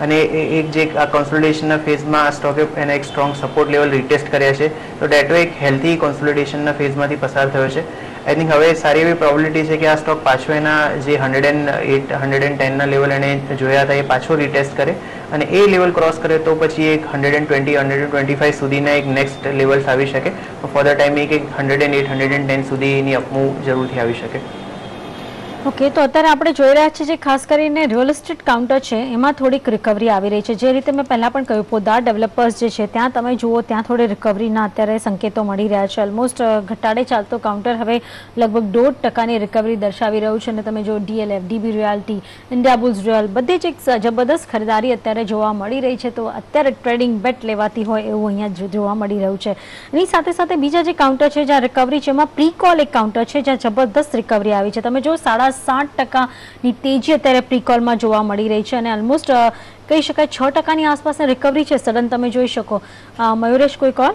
અને એક જે આ કોન્સોલિડેશનના ફેઝમાં આ સ્ટોકે એના એક સ્ટ્રોંગ સપોર્ટ લેવલ રિટેસ્ટ કર્યા છે. તો ડેટો એક હેલ્ધી કોન્સોલિડેશનના ફેઝમાંથી પસાર થયો છે. આઈ થિંક હવે સારી એવી પ્રોબેબિલિટી છે કે આ સ્ટોક પાછો એના જે 108-110ના લેવલ એને જોયા હતા એ પાછો રિટેસ્ટ કરે અને એ લેવલ ક્રોસ કરે તો પછી એક 120-125 સુધીના એક નેક્સ્ટ લેવલ્સ આવી શકે. ફોર ધ ટાઈમ એક 108-110 સુધીની અપમૂવ જરૂરથી આવી શકે. ઓકે, તો અત્યારે આપણે જોઈ રહ્યા છીએ જે ખાસ કરીને રિયલ એસ્ટેટ કાઉન્ટર છે એમાં થોડીક રિકવરી આવી રહી છે. જે રીતે મેં પહેલાં પણ કહ્યું, પોદાર ડેવલપર્સ જે છે ત્યાં તમે જુઓ ત્યાં થોડી રિકવરીના અત્યારે સંકેતો મળી રહ્યા છે. ઓલમોસ્ટ ઘટાડે ચાલતો કાઉન્ટર હવે લગભગ 1.5%ની રિકવરી દર્શાવી રહ્યું છે અને તમે જો DLF, DB realty, Indiabulls real બધી જ એક જબરદસ્ત ખરીદારી અત્યારે જોવા મળી રહી છે. તો અત્યારે ટ્રેડિંગ બેટ લેવાતી હોય એવું અહીંયા જોવા મળી રહ્યું છે. એની સાથે સાથે બીજા જે કાઉન્ટર છે જ્યાં રિકવરી છે એમાં પ્રીકોલ એક કાઉન્ટર છે જ્યાં જબરદસ્ત રિકવરી આવી છે. તમે જો 60%ની તેજી અત્યારે પ્રીકોલમાં જોવા મળી રહી છે અને ઓલમોસ્ટ કહી શકાય 6%ની આસપાસની રિકવરી છે. સડન તમે જોઈ શકો. મયુરેશ, કોઈ કોલ?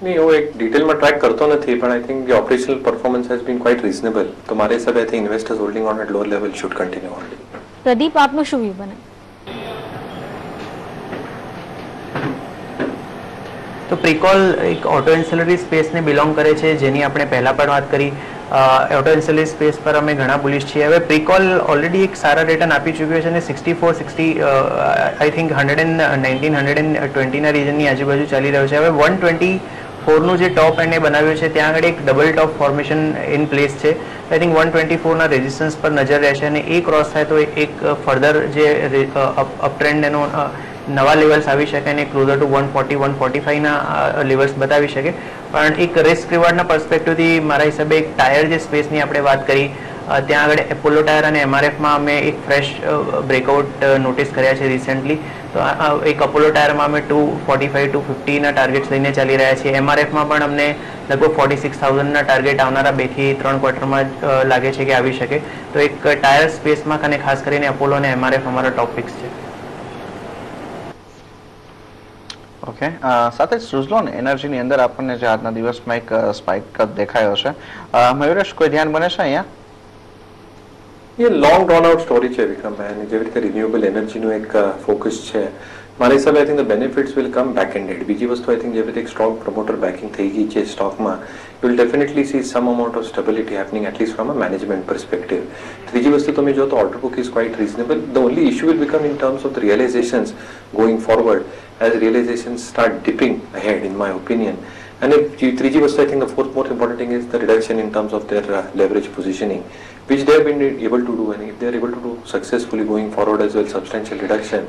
નહીં, હું એક ડિટેલમાં ટ્રેક કરતો નથી, પણ I think the operational performance has been quite reasonable. તો મારા હિસાબે I think investors holding on at lower level should continue only. Pradeep, આપનું શું વ્યૂ બને? તો પ્રિકોલ એક ઓટો એન્સિલરી સ્પેસને બિલોંગ કરે છે જેની આપણે પહેલાં પણ વાત કરી. ઓટો એન્સેલેરી સ્પેસ પર અમે ઘણા બુલિશ છીએ. હવે પ્રીકોલ ઓલરેડી એક સારા રિટર્ન આપી ચૂક્યો છે અને 64-60 આઈ થિંક 119 120ના રીજનની આજુબાજુ ચાલી રહ્યો છે. હવે 124નું જે ટોપ એન્ડ બનાવ્યું છે ત્યાં આગળ એક double top formation in place છે. આઈ થિંક 124ના રેઝિસ્ટન્સ પર નજર રહેશે અને એ ક્રોસ થાય તો એક ફર્ધર જે અપટ્રેન્ડ એનો નવા લેવલ્સ આવી શકે અને ક્લોઝર ટુ 140-145ના લેવલ્સ બતાવી શકે. પણ એક રિસ્ક રિવોર્ડના પર્સપેક્ટિવથી મારા હિસાબે એક ટાયર જે સ્પેસની આપણે વાત કરી ત્યાં આગળ એપોલો ટાયર અને એમઆરએફમાં અમે એક ફ્રેશ બ્રેકઆઉટ નોટિસ કર્યા છે રિસેન્ટલી. તો એક અપોલો ટાયરમાં અમે 245-250ના ટાર્ગેટ્સ લઈને ચાલી રહ્યા છીએ. એમઆરએફમાં પણ અમને લગભગ 46,000ના ટાર્ગેટ આવનારા 2 થી 3 ક્વાર્ટરમાં લાગે છે કે આવી શકે. તો એક ટાયર સ્પેસમાં અને ખાસ કરીને અપોલો અને એમઆરએફ અમારા ટોપ પિક્સ છે. ઓકે, સાથે જ સુઝલોન એનર્જીની અંદર આપણને જે આજના દિવસમાં એક સ્પાઇક દેખાયો છે. મયુરેશ, કોઈ ધ્યાન બને છે અહીંયા? એ લોંગ ડ્રોન આઉટ સ્ટોરી છે વિક્રમભાઈ, અને જેવી રીતે રિન્યુએબલ એનર્જીનું એક ફોકસ છે મારા હિસાબે I think the benefits will come back ended. બીજી વસ્તુ આઈ થિંક જેવી રીતે એક સ્ટ્રોંગ પ્રમોટર બેકિંગ થઈ ગઈ છે સ્ટોકમાં, you will definitely see some amount of stability happening at least from a management perspective. ત્રીજી વસ્તુ તમે જો તો order book is quite reasonable. The only issue will become in terms of the realizations going forward as realizations start dipping ahead in my opinion. And ત્રીજી વસ્તુ I think the fourth most important thing is the reduction in terms of their leverage positioning, which they have been able to do, and if they are able to do successfully going forward as well, substantial reduction,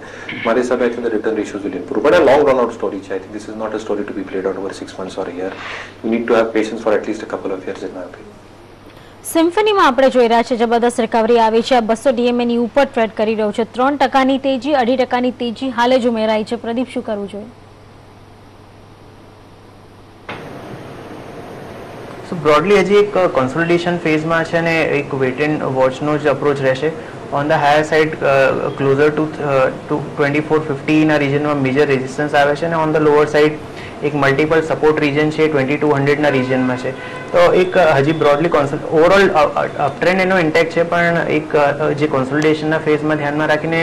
મારા હિસાબે I think the return ratios will improve. But a long run out story છે. I think this is not a story to be played out over 6 months or a year. You need to have patience for at least a couple of years in my opinion. સિમ્ફનીમાં આપણે જોઈ રહ્યા છીએ જબરદસ્ત recovery આવી છે. 200 DMA ઉપર trade કરી રહ્યું છે. 3%ની તેજી, 2.5%ની તેજી હાલે જ ઉમેરાઈ છે. પ્રદીપ, શું કરવું જોઈએ? સો બ્રોડલી હજી એક કોન્સોલિડેશન ફેઝમાં છે અને એક વેટ એન્ડ વોચનો જ અપ્રોચ રહેશે. On the higher side closer to 2450ના રીજનમાં મેજર રેઝિસ્ટન્સ આવે છે અને ઓન ધ લોઅર સાઇડ એક મલ્ટિપલ સપોર્ટ રીજન છે 2200ના રીજનમાં છે. તો એક હજી બ્રોડલી ઓવરઓલ અપટ્રેન્ડ એનો ઇન્ટેક્ટ છે, પણ એક જે કોન્સોલિડેશનના ફેઝમાં ધ્યાનમાં રાખીને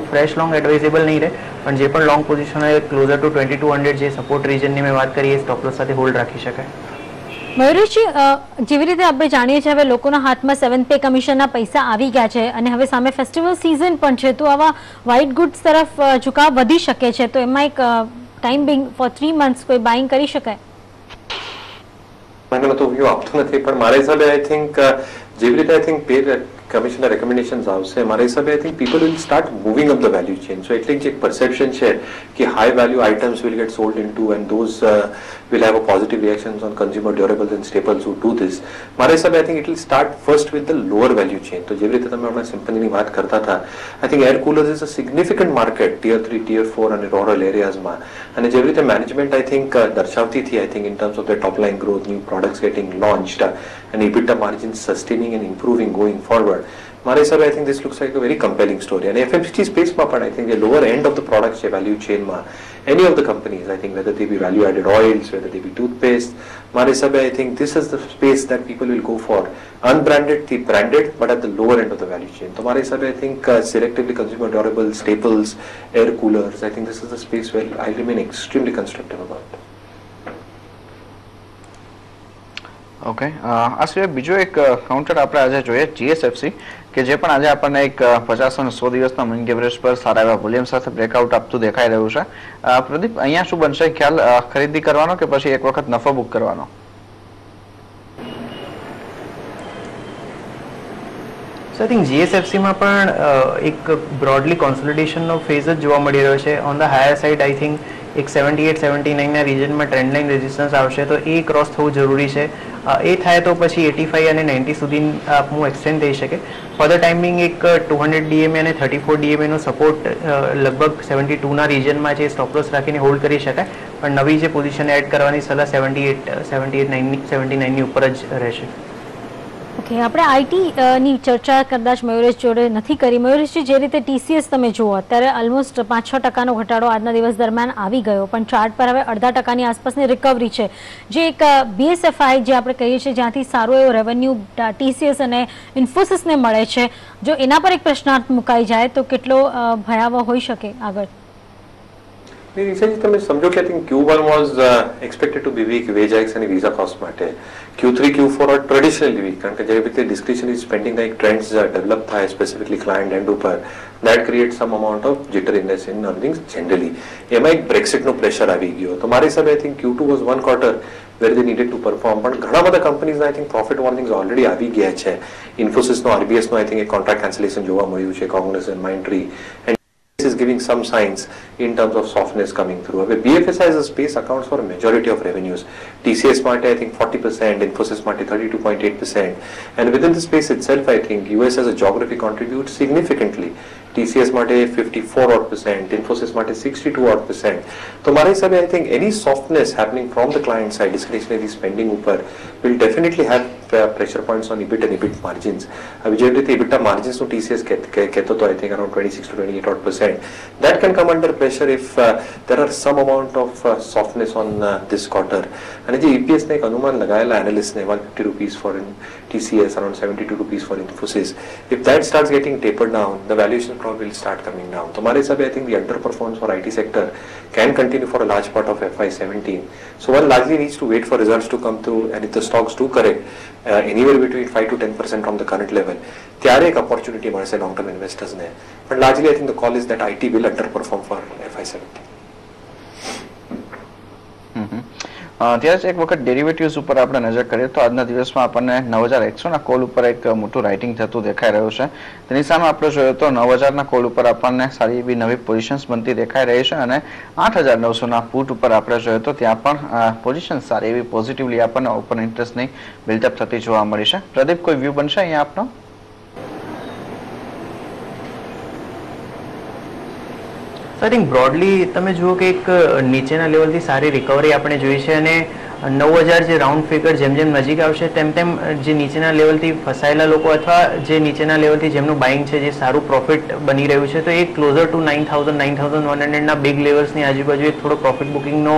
ફ્રેશ લોંગ એડવાઇઝેબલ નહીં રહે, પણ જે પણ લોંગ પોઝિશન હોય ક્લોઝર ટુ 2200 જે સપોર્ટ રીજનની મેં વાત કરી એ સ્ટોપ લોસ સાથે હોલ્ડ રાખી શકાય. મયુરેશજી, જેવી રીતે આપણે જાણીએ છીએ હવે લોકોના હાથમાં 7th પે કમિશનના પૈસા આવી ગયા છે અને હવે સામે ફેસ્ટિવલ સિઝન પણ છે, તો આવા વ્હાઇટ ગુડ્સ તરફ ઝુકાવ વધી શકે છે. તો એમાં એક ટાઈમ બિંગ ફોર 3 months કોઈ બાઇંગ કરી શકાય? મને તો વ્યૂ આપતો નથી, પણ મારા હિસાબે આઈ થિંક જેવી રીતે આઈ થિંક પે કમિશનના રેકમેન્ડેશન્સ આવશે, મારા હિસાબે I think people will start moving up the value chain. So એટલે જે પરસેપ્શન છે કે high value items will get sold into and those will have a positive reactions on consumer durables and staples who do this. મારા હિસાબે I think it will start first with the lower value chain. તો જેવી રીતે તમે હમણાં સિમ્પનીની વાત કરતા હતા, I think air coolers is a significant market tier 3, tier 4 અને rural areasમાં, અને જેવી રીતે management I think દર્શાવતી હતી I think in terms of their top line growth, new products getting launched and EBITDA margins sustaining and improving going forward, મારા હિસાબે I think this looks like a very compelling story. અને FMCG સ્પેસમાં પણ I think the lower end of the products છે value chainમાં, any of the companies I think whether they be value added oils, whether they be toothpaste, મારા હિસાબે I think this is the space that people will go for, unbranded the branded but at the lower end of the value chain. તો મારા હિસાબે I think selectively consumer durable staples, air coolers, I think this is the space where I remain extremely constructive about. Okay, આ સિવાય બીજો એક counter આપણે આજે જોઈએ GSFC, કે જે પણ આજે આપણને એક 50 અને 100 દિવસના મૂવિંગ એવરેજ પર સારા એવા વોલ્યુમ સાથે બ્રેકઆઉટ આપતું દેખાઈ રહ્યું છે. પ્રદીપ, અહીંયા શું બનશે ખ્યાલ? ખરીદી કરવાનો કે પછી એક વખત નફો બુક કરવાનો? સો આઈ થિંક GSFCમાં પણ એક બ્રોડલી કોન્સોલિડેશનનો ફેઝ જ જોવા મળી રહ્યો છે. On the higher side I think એક 78-79ના રીજનમાં ટ્રેન્ડ લાઇન રેઝિસ્ટન્સ આવશે, તો એ ક્રોસ થવું જરૂરી છે. એ થાય તો પછી 85 અને 90 સુધી આપનું એક્સટેન્ડ થઈ શકે. ફર્ધર ટાઈમિંગ એક 200 DMA અને 34 DMA નો સપોર્ટ લગભગ 72ના રીજનમાં છે, સ્ટોપ લોસ રાખીને હોલ્ડ કરી શકાય, પણ નવી જે પોઝિશન એડ કરવાની સલાહ 79ની ઉપર જ રહેશે. ઓકે, આપણે આઈટીની ચર્ચા કદાચ મયુરેશ જોડે નથી કરી. મયુરેશજી, જે રીતે TCS તમે જુઓ અત્યારે ઓલમોસ્ટ 5-6% ઘટાડો આજના દિવસ દરમિયાન આવી ગયો, પણ ચાર્ટ પર હવે 0.5% આસપાસની રિકવરી છે. જે એક BSFI જે આપણે કહીએ છીએ જ્યાંથી સારો એવો રેવન્યુ TCS અને ઇન્ફોસિસને મળે છે, જો એના પર એક પ્રશ્નાર્થ મુકાઈ જાય તો કેટલો ભયાવહ હોઈ શકે આગળ? રિસર્ચ તમે સમજો કે I think Q1 was expected to be weak wage hikes અને વિઝા કોસ્ટ માટે. Q3, Q4 R traditionally week કારણ કે જે રીતે ડિસ્ક્રિશનરી સ્પેન્ડિંગના એક ટ્રેન્ડ્સ ડેવલપ થાય સ્પેસિફિકલી ક્લાયન્ટ એન્ડ ઉપર that creates some amount of jitteriness in earnings generally. એમાં એક બ્રેક્સિટનો પ્રેશર આવી ગયો તો મારી હિસાબે I think Q2 was one quarter where they needed to perform પણ ઘણા બધા કંપનીઝના આઈ થિંક પ્રોફિટ વોર્નિંગ્સ ઓલરેડી આવી ગયા છે. ઇન્ફોસિસનો RBSનો આઈ થિંક એક કોન્ટ્રાક્ટ કેન્સલેશન જોવા મળ્યું છે, કોગ્નિઝન્ટ, Mindtree and is giving some signs in terms of softness coming through. હવે BFSI as a space accounts for a majority of revenues. TCS માટે I think 40%, Infosys માટે 32.8%, and within the space itself I think US as a geography contributes significantly. TCS માટે 54%, Infosys માટે 62%. તો મારા હિસાબે I think any softness happening from the client side, discretionary spending ઉપર will definitely have pressure points on EBIT and EBIT margins. હવે જે રીતે EBITDA margins નું TCS કહેતો તો I think around 26 to 28%. That can come under pressure if there are some amount of softness on this quarter. અને જે EPS ને એક અનુમાન લગાયેલા analyst ને 150 rupees for TCS, around 72 rupees for Infosys. If that starts getting tapered down, the valuation probably will start coming down. So મારા હિસાબે I think the underperformance for IT sector can continue for a large part of FY17. So one largely needs to wait for results to come through, and if the stocks do correct anywhere between 5 to 10% from the current level, ત્યારે એક opportunity મળશે long term investors ને. But largely I think the call is that IT will underperform for FY17. ત્યારે જ એક વખત derivatives ઉપર આપણે નજર કરીએ તો આજના દિવસમાં આપણને 9100 ના કોલ ઉપર એક મોટું રાઇટિંગ થતું દેખાઈ રહ્યું છે. તેની સામે આપણે જોઈએ તો 9000 ના કોલ ઉપર આપણને સારી એવી નવી પોઝિશન્સ બનતી દેખાઈ રહી છે અને 8900 ના પુટ ઉપર આપણે જોઈએ તો ત્યાં પણ પોઝિશન સારી એવી પોઝિટિવલી આપણને ઓપન ઇન્ટરેસ્ટની બિલ્ડઅપ થતી જોવા મળી છે. પ્રદીપ, કોઈ વ્યૂ બનશે અહીંયા આપનો? આઈ થિંક બ્રોડલી તમે જુઓ કે એક નીચેના લેવલથી સારી રિકવરી આપણે જોઈ છે અને 9000 જે રાઉન્ડ ફિગર જેમ જેમ નજીક આવશે તેમ તેમ જે નીચેના લેવલથી ફસાયેલા લોકો અથવા જે નીચેના લેવલથી જેમનું બાઇંગ છે જે સારું પ્રોફિટ બની રહ્યું છે તો એ ક્લોઝર ટુ 9100 ના બિગ લેવલ્સની આજુબાજુ એક થોડો પ્રોફિટ બુકિંગનો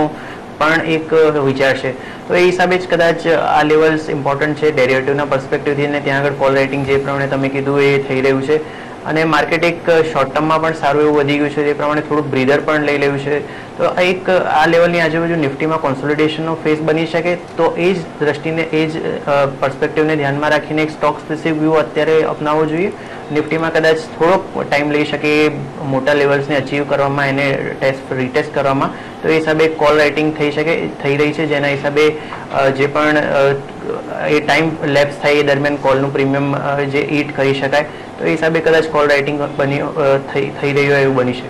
પણ એક વિચાર છે. તો એ હિસાબે જ કદાચ આ લેવલ્સ ઇમ્પોર્ટન્ટ છે ડેરિવેટિવના પર્સપેક્ટિવથી અને ત્યાં આગળ કોલ રાઇટિંગ જે પ્રમાણે તમે કીધું એ થઈ રહ્યું છે અને માર્કેટ એક શોર્ટ ટર્મમાં પણ સારું એવું વધી ગયું છે તે પ્રમાણે થોડુંક બ્રીધર પણ લઈ લેવું છે. તો એક આ લેવલની આજુબાજુ નિફ્ટીમાં કોન્સોલિડેશનનો ફેઝ બની શકે તો એ જ દ્રષ્ટિને એ જ પર્સપેક્ટિવને ધ્યાનમાં રાખીને એક સ્ટોક સ્પેસિફિક વ્યૂ અત્યારે અપનાવવો જોઈએ. નિફ્ટીમાં કદાચ થોડોક ટાઈમ લઈ શકે મોટા લેવલ્સને અચીવ કરવામાં, એને રીટેસ્ટ કરવામાં. તો એ હિસાબે કોલ રાઇટિંગ થઈ રહી છે જેના હિસાબે જે પણ એ ટાઈમ લેપ્સ થાય એ દરમિયાન કોલનું પ્રીમિયમ જે ઈટ કરી શકાય તો એ હિસાબે કદાચ કોલ રાઇટિંગ થઈ રહ્યું હોય એવું બની શકે.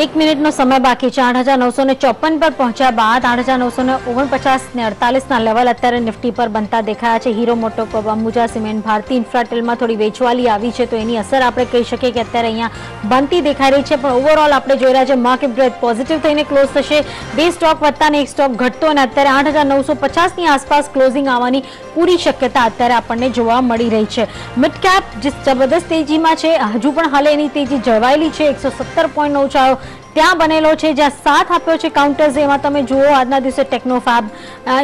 1 મિનિટનો સમય બાકી છે. 8954 પર પહોંચ્યા બાદ 8949 ને 48 ના લેવલ અત્યારે નિફ્ટી પર બનતા દેખાયા છે. હીરો મોટોકોપ, અંબુજા સિમેન્ટ, ભારતી ઇન્ફ્રાટેલમાં થોડી વેચવાલી આવી છે તો એની અસર આપણે કહી શકીએ કે અત્યારે અહીંયા બનતી દેખાઈ રહી છે. પણ ઓવરઓલ આપણે જોઈ રહ્યા છે માર્કેટ બ્રેથ પોઝિટિવ થઈને ક્લોઝ થશે. 2 સ્ટોક વધતા ને 1 સ્ટોક ઘટતો અને અત્યારે 8950 ની આસપાસ ક્લોઝિંગ આવવાની પૂરી શક્યતા અત્યારે આપણને જોવા મળી રહી છે. મિડ કેપ જે જબરદસ્ત તેજીમાં છે હજુ પણ હાલે એની તેજી જળવાયેલી છે. 117.9 ત્યાં બનેલો છે જ્યાં 7 આપ્યો છે કાઉન્ટર્સ. એમાં તમે જુઓ આજના દિવસે Technofab,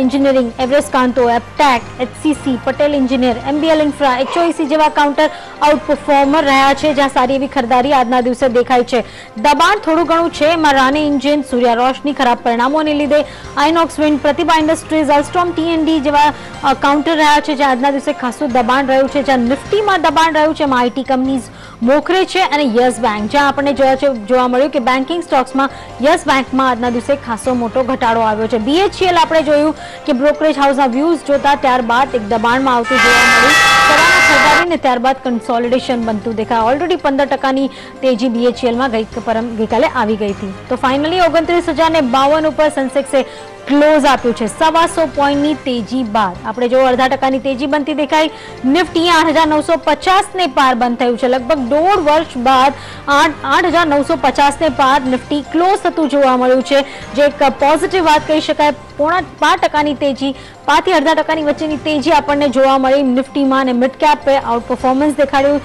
engineering, Everest Kanto, Aptech, HCC, Patel engineer, MBL infra, HOEC જેવા કાઉન્ટર આઉટ પરફોર્મર રહ્યા છે જ્યાં સારી એવી ખરીદારી આજના દિવસે દેખાય છે. દબાણ થોડું ઘણું છે એમાં રાની ઇન્જિન, સૂર્યા રોશની ખરાબ પરિણામોને લીધે, આઇનોક્સ વિન્ડ, પ્રતિભા ઇન્ડસ્ટ્રીઝ, અલ્સ્ટોમ TND જેવા કાઉન્ટર રહ્યા છે જ્યાં આજના દિવસે ખાસું દબાણ રહ્યું છે. જ્યાં નિફ્ટીમાં દબાણ રહ્યું છે એમાં IT કંપનીઝ મોખરે છે અને યસ બેંક જ્યાં આપણે જોવા મળ્યું કે બેન્કિંગ સ્ટોક્સમાં યસ બેંકમાં આજના દિવસે ખાસો મોટો ઘટાડો આવ્યો છે. BHEL આપણે જોયું કે બ્રોકરેજ હાઉસના વ્યૂઝ જોતા ત્યારબાદ એક દબાણમાં આવતું જોવા મળ્યું. સવારના ખરીદારી ને ત્યારબાદ કન્સોલિડેશન બનતું દેખાય. ઓલરેડી 15% તેજી BHELમાં ગઈકાલે આવી ગઈ હતી. તો ફાઇનલી 29,052 ઉપર સેન્સેક્સે ક્લોઝ આપ્યું છે. 125 પોઈન્ટની તેજી બાદ આપણે જો 0.5% તેજી બનતી દેખાઈ. નિફ્ટી 8,950 ને પાર બંધ થયું છે. લગભગ 1.5 વર્ષ બાદ 8,950 ને પાર નિફ્ટી ક્લોઝ થતું જોવા મળ્યું છે જે એક પોઝિટિવ વાત કહી શકાય. 0.5% તેજી, 5 થી 0.5% વચ્ચેની તેજી આપણને જોવા મળી નિફ્ટીમાં અને મિડ કેપે આઉટ પરફોર્મન્સ દેખાડ્યું.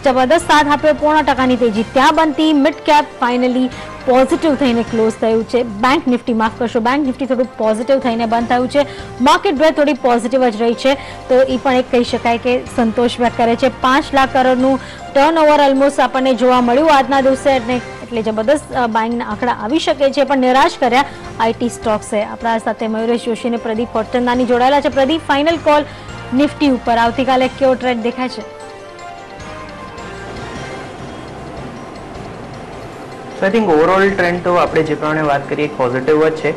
જબરદસ્ત 7 આપ્યો 0.5% તેજી ત્યાં બનતી. મિડ કેપ ફાઇનલી પોઝિટિવ થઈને ક્લોઝ થયું છે. બેંક નિફ્ટી માફ કરશો, બેંક નિફ્ટી થોડું પોઝિટિવ થઈને બંધ થયું છે. માર્કેટ બ્રેથ થોડી પોઝિટિવ જ રહી છે તો એ પણ એક કહી શકાય કે સંતોષ વ્યક્ત કરે છે. 5 લાખ કરોડનું ટર્નઓવર ઓલમોસ્ટ આપણને જોવા મળ્યું આજના દિવસે એટલે એટલે જબરદસ્ત બાઇંગના આંકડા આવી શકે છે, પણ નિરાશ કર્યા આઈટી સ્ટોક્સે. આપણા સાથે મયુરેશ જોશી અને પ્રદીપ પોટચંદાની જોડાયેલા છે. પ્રદીપ, ફાઇનલ કોલ નિફ્ટી ઉપર આવતીકાલે કેવો ટ્રેન્ડ દેખાય છે? સો આઈ થિંક ઓવરઓલ ટ્રેન્ડ તો આપણે જે પ્રમાણે વાત કરીએ એક પોઝિટિવ જ છે.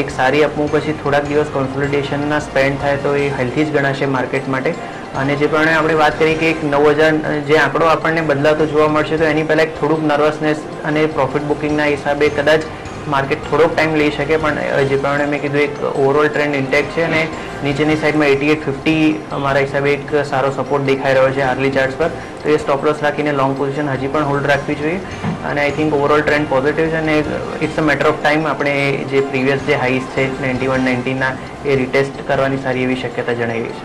એક સારી અપમૂવ પછી થોડાક દિવસ કોન્સોલિડેશનના સ્પેન્ડ થાય તો એ હેલ્થી જ ગણાશે માર્કેટ માટે. અને જે પ્રમાણે આપણે વાત કરી કે એક 9000 જે આંકડો આપણને બદલાતો જોવા મળશે, તો એની પહેલાં એક થોડુંક નર્વસનેસ અને પ્રોફિટ બુકિંગના હિસાબે કદાચ માર્કેટ થોડોક ટાઈમ લઈ શકે, પણ જે પ્રમાણે મેં કીધું એક ઓવરઓલ ટ્રેન્ડ ઇન્ટેક્ટ છે અને નીચેની સાઈડમાં 8850 અમારા હિસાબે એક સારો સપોર્ટ દેખાઈ રહ્યો છે હાર્લી ચાર્ટ્સ પર. તો એ સ્ટોપ લોસ રાખીને લોંગ પોઝિશન હજી પણ હોલ્ડ રાખવી જોઈએ. અને I think overall trend positive છે અને it's a matter of time આપણે જે પ્રીવિયસ જે હાઈસ છે 9190ના એ રિટેસ્ટ કરવાની સારી એવી શક્યતા જણાવી છે.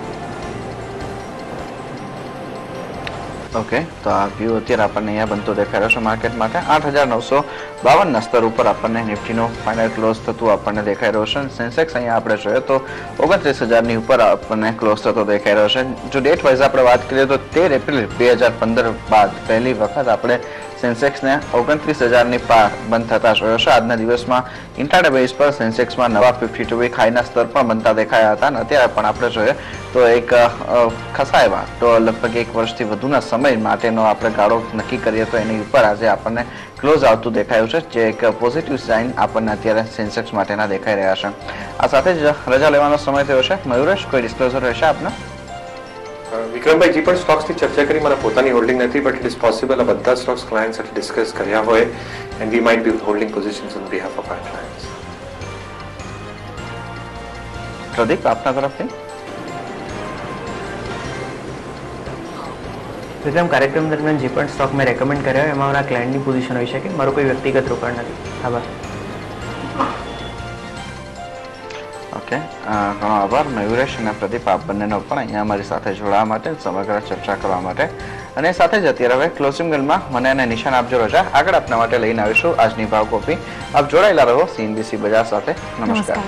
ઓકે, તો આ વ્યૂ અત્યારે આપણને અહીંયા બનતો દેખાઈ રહ્યો છે માર્કેટ માટે. 8952ના સ્તર ઉપર આપણને નિફ્ટીનો ફાઇનલ ક્લોઝ થતું આપણને દેખાઈ રહ્યો છે. સેન્સેક્સ અહીંયા આપણે જોઈએ તો 29000ની ઉપર આપણને ક્લોઝ થતો દેખાઈ રહ્યો છે. જો ડેટ વાઇઝ આપણે વાત કરીએ તો 13 એપ્રિલ 2015 બાદ પહેલી વખત આપણે સેન્સેક્સને 29000ની પાર બંધ થતા જોયો છે. આજના દિવસમાં ઇન્ટ્રાડે બેઝ પર સેન્સેક્સમાં નવા 52 વીક હાઈના સ્તર પણ બનતા દેખાયા હતા અને અત્યારે પણ આપણે જોઈએ તો એક ખસાયવા તો લગભગ 1 વર્ષથી વધુના સમય માટેનો આપણે ગાળો નક્કી કરીએ તો એની ઉપર આજે આપણને ક્લોઝ આવતું દેખાયું છે, જે એક પોઝિટિવ સાઇન આપણને અત્યારે સેન્સેક્સ માટેના દેખાઈ રહ્યા છે. આ સાથે જ રજા લેવાનો સમય થયો છે. મયુરેશ, કોઈ ડિસ્ક્લોઝર રહેશે આપને? વિક્રમભાઈ, જે પણ સ્ટોક્સની ચર્ચા કરી મારા પોતાની હોલ્ડિંગ નથી, બટ ઇટ ઇઝ પોસિબલ આ બધા સ્ટોક્સ ક્લાયન્ટ સાથે ડિસ્કસ કર્યા હોય and we might be holding positions on behalf of our clients. Pradeep, આપના તરફથી? વિક્રમ, કાર્યક્રમ દરમિયાન જે પણ સ્ટોક મેં રેકમેન્ડ કર્યા હોય એમાં મારા ક્લાયન્ટની પોઝિશન હોઈ શકે, મારો કોઈ વ્યક્તિગત રોકાણ નથી. આભાર. ઓકે, ઘણો આભાર મયુરેશ અને પ્રદીપ, આપ બંનેનો પણ અહીંયા અમારી સાથે જોડાવા માટે, સમગ્ર ચર્ચા કરવા માટે. અને સાથે જ અત્યારે હવે ક્લોઝિંગ બેલમાં મને અને નિશાન આપજો રજા. આગળ આપના માટે લઈને આવીશું આજની ભાવ કોપી. આપ જોડાયેલા રહો CNBC બજાર સાથે. નમસ્કાર.